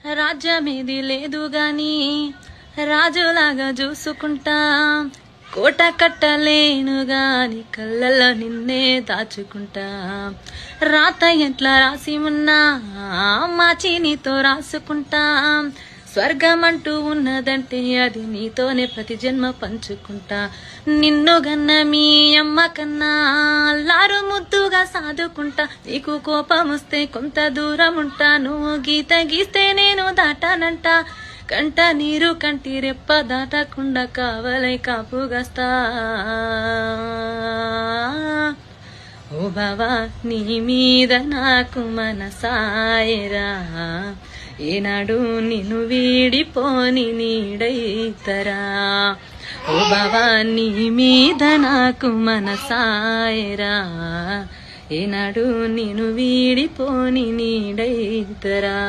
రాజ్యమేది లేదు గాని రాజులాగా చూసుకుంటా, కోట కట్టలేను గాని కళ్ళల్లో నిన్నే దాచుకుంటా. రాత ఎట్లా రాసి ఉన్నా మాచి నీతో రాసుకుంటా. స్వర్గమంటూ ఉన్నదంటే అది నీతోనే ప్రతి జన్మ పంచుకుంటా. నిన్ను గన్న మీ అమ్మ కన్నా లారు ముద్దుగా సాదుకుంటా. నీకు కోపం వస్తే కొంత దూరం ఉంటా, నువ్వు గీత గీస్తే నేను దాటానంట. కంట నీరు కంటి రెప్ప దాటకుండా కావలై కాపుగాస్తా. ఓ బావా నీ మీద నాకు మనసాయరా, ఏనాడు నిన్ను వీడిపోని నీడైతరా. ఓ బావా నీ మీద నాకు మనసాయరా, ఏనాడు నిన్ను వీడిపోని నీడైతరా.